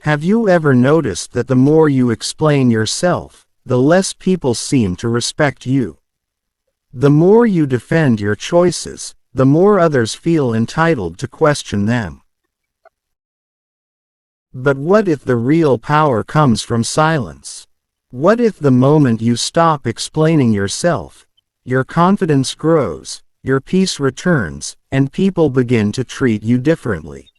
Have you ever noticed that the more you explain yourself, the less people seem to respect you? The more you defend your choices, the more others feel entitled to question them. But what if the real power comes from silence? What if the moment you stop explaining yourself, your confidence grows, your peace returns, and people begin to treat you differently?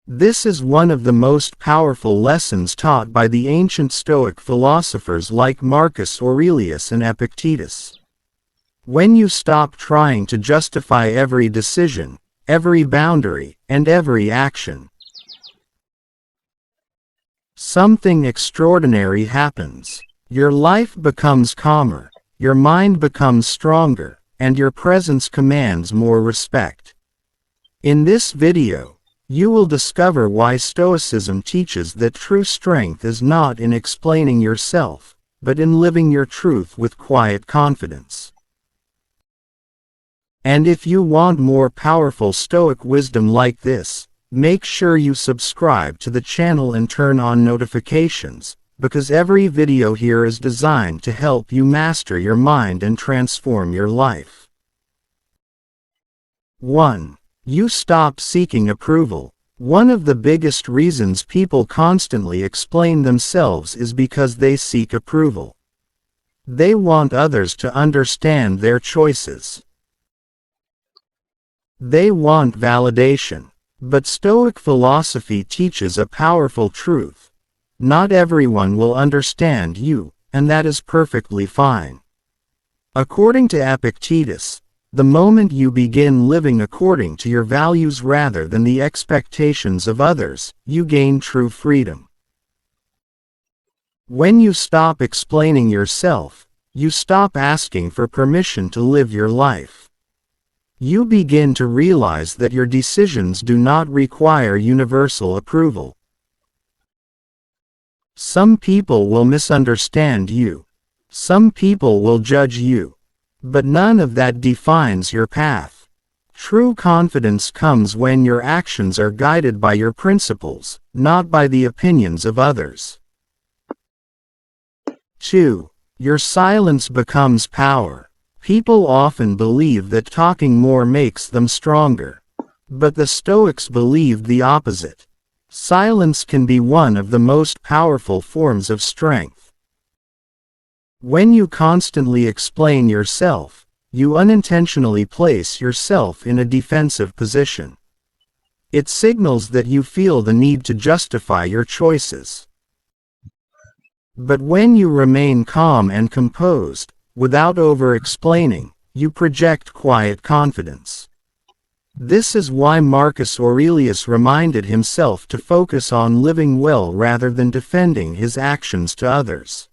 This is one of the most powerful lessons taught by the ancient Stoic philosophers like Marcus Aurelius and Epictetus. When you stop trying to justify every decision, every boundary, and every action, something extraordinary happens. Your life becomes calmer, your mind becomes stronger, and your presence commands more respect. In this video, you will discover why Stoicism teaches that true strength is not in explaining yourself, but in living your truth with quiet confidence. And if you want more powerful Stoic wisdom like this, make sure you subscribe to the channel and turn on notifications, because every video here is designed to help you master your mind and transform your life. 1. You stop seeking approval. One of the biggest reasons people constantly explain themselves is because they seek approval. They want others to understand their choices. They want validation. But Stoic philosophy teaches a powerful truth. Not everyone will understand you, and that is perfectly fine. According to Epictetus, the moment you begin living according to your values rather than the expectations of others, you gain true freedom. When you stop explaining yourself, you stop asking for permission to live your life. You begin to realize that your decisions do not require universal approval. Some people will misunderstand you. Some people will judge you. But none of that defines your path. True confidence comes when your actions are guided by your principles, not by the opinions of others. 2. Your silence becomes power. People often believe that talking more makes them stronger. But the Stoics believed the opposite. Silence can be one of the most powerful forms of strength. When you constantly explain yourself, you unintentionally place yourself in a defensive position. It signals that you feel the need to justify your choices. But when you remain calm and composed, without over-explaining, you project quiet confidence. This is why Marcus Aurelius reminded himself to focus on living well rather than defending his actions to others.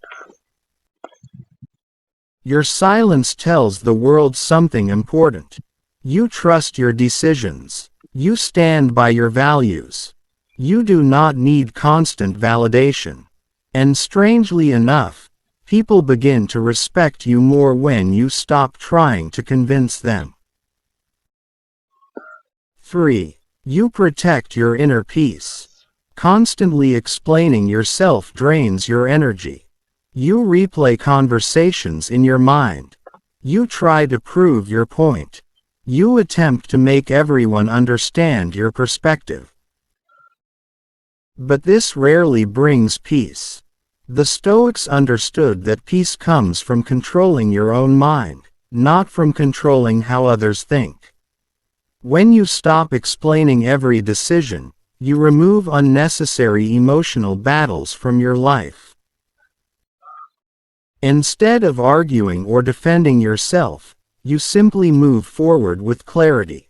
Your silence tells the world something important. You trust your decisions. You stand by your values. You do not need constant validation. And strangely enough, people begin to respect you more when you stop trying to convince them. 3. You protect your inner peace. Constantly explaining yourself drains your energy. You replay conversations in your mind. You try to prove your point. You attempt to make everyone understand your perspective. But this rarely brings peace. The Stoics understood that peace comes from controlling your own mind, not from controlling how others think. When you stop explaining every decision, you remove unnecessary emotional battles from your life. Instead of arguing or defending yourself, you simply move forward with clarity.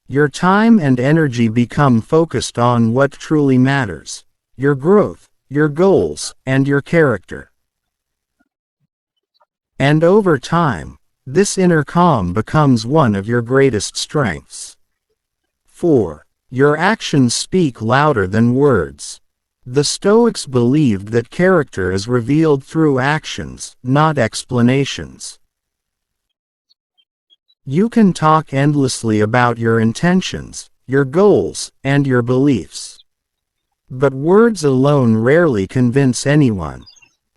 Your time and energy become focused on what truly matters: your growth, your goals, and your character. And over time, this inner calm becomes one of your greatest strengths. 4. Your actions speak louder than words. The Stoics believed that character is revealed through actions, not explanations. You can talk endlessly about your intentions, your goals, and your beliefs. But words alone rarely convince anyone.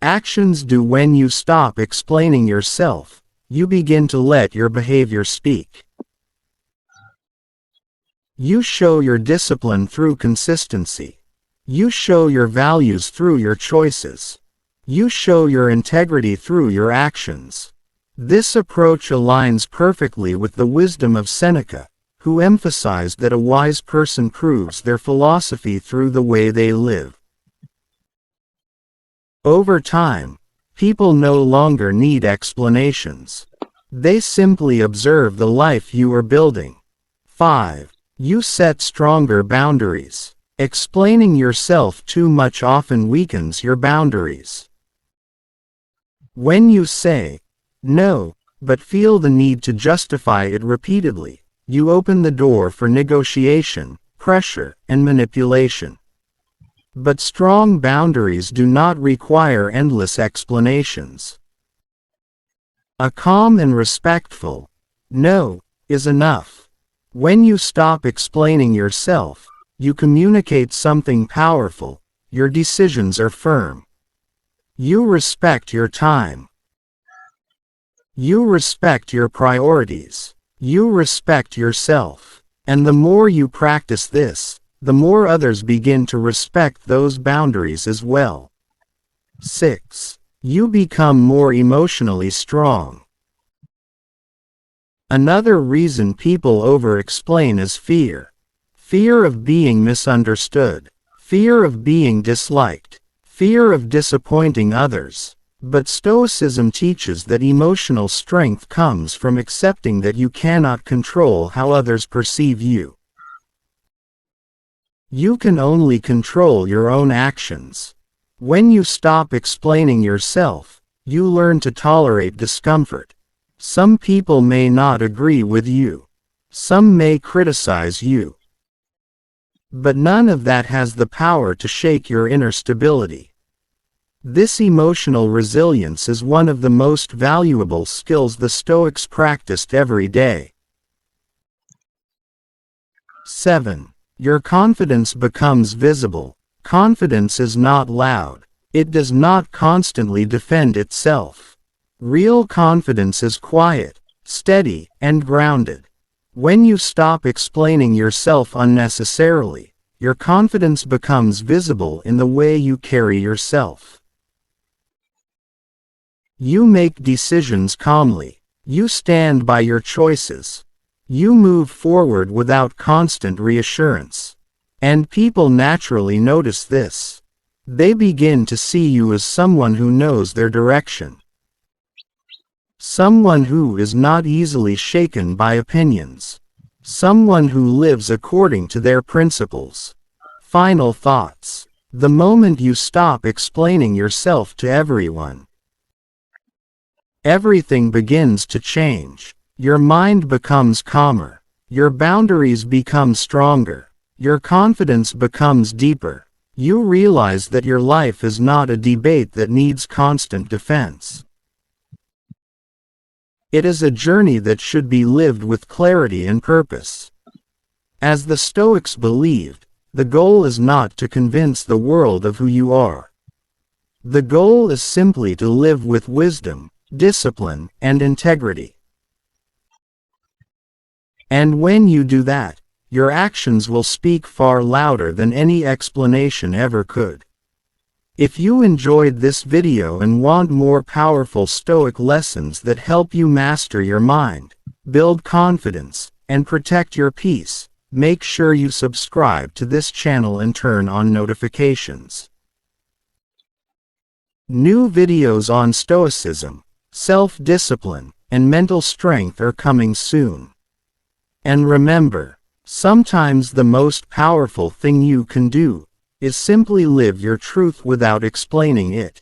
Actions do. When you stop explaining yourself, you begin to let your behavior speak. You show your discipline through consistency. You show your values through your choices. You show your integrity through your actions. This approach aligns perfectly with the wisdom of Seneca, who emphasized that a wise person proves their philosophy through the way they live. Over time, people no longer need explanations. They simply observe the life you are building. 5. You set stronger boundaries. Explaining yourself too much often weakens your boundaries. When you say, "No," but feel the need to justify it repeatedly, you open the door for negotiation, pressure, and manipulation. But strong boundaries do not require endless explanations. A calm and respectful "no" is enough. When you stop explaining yourself, you communicate something powerful. Your decisions are firm. You respect your time. You respect your priorities. You respect yourself. And the more you practice this, the more others begin to respect those boundaries as well. 6. You become more emotionally strong. Another reason people over-explain is fear. Fear of being misunderstood. Fear of being disliked. Fear of disappointing others. But Stoicism teaches that emotional strength comes from accepting that you cannot control how others perceive you. You can only control your own actions. When you stop explaining yourself, you learn to tolerate discomfort. Some people may not agree with you. Some may criticize you. But none of that has the power to shake your inner stability. This emotional resilience is one of the most valuable skills the Stoics practiced every day. 7. Your confidence becomes visible. Confidence is not loud. It does not constantly defend itself. Real confidence is quiet, steady, and grounded. When you stop explaining yourself unnecessarily, your confidence becomes visible in the way you carry yourself. You make decisions calmly. You stand by your choices. You move forward without constant reassurance. And people naturally notice this. They begin to see you as someone who knows their direction. Someone who is not easily shaken by opinions. Someone who lives according to their principles. Final thoughts. The moment you stop explaining yourself to everyone, everything begins to change. Your mind becomes calmer. Your boundaries become stronger. Your confidence becomes deeper. You realize that your life is not a debate that needs constant defense. It is a journey that should be lived with clarity and purpose. As the Stoics believed, the goal is not to convince the world of who you are. The goal is simply to live with wisdom, discipline, and integrity. And when you do that, your actions will speak far louder than any explanation ever could. If you enjoyed this video and want more powerful Stoic lessons that help you master your mind, build confidence, and protect your peace, make sure you subscribe to this channel and turn on notifications. New videos on Stoicism, self-discipline, and mental strength are coming soon. And remember, sometimes the most powerful thing you can do is simply live your truth without explaining it.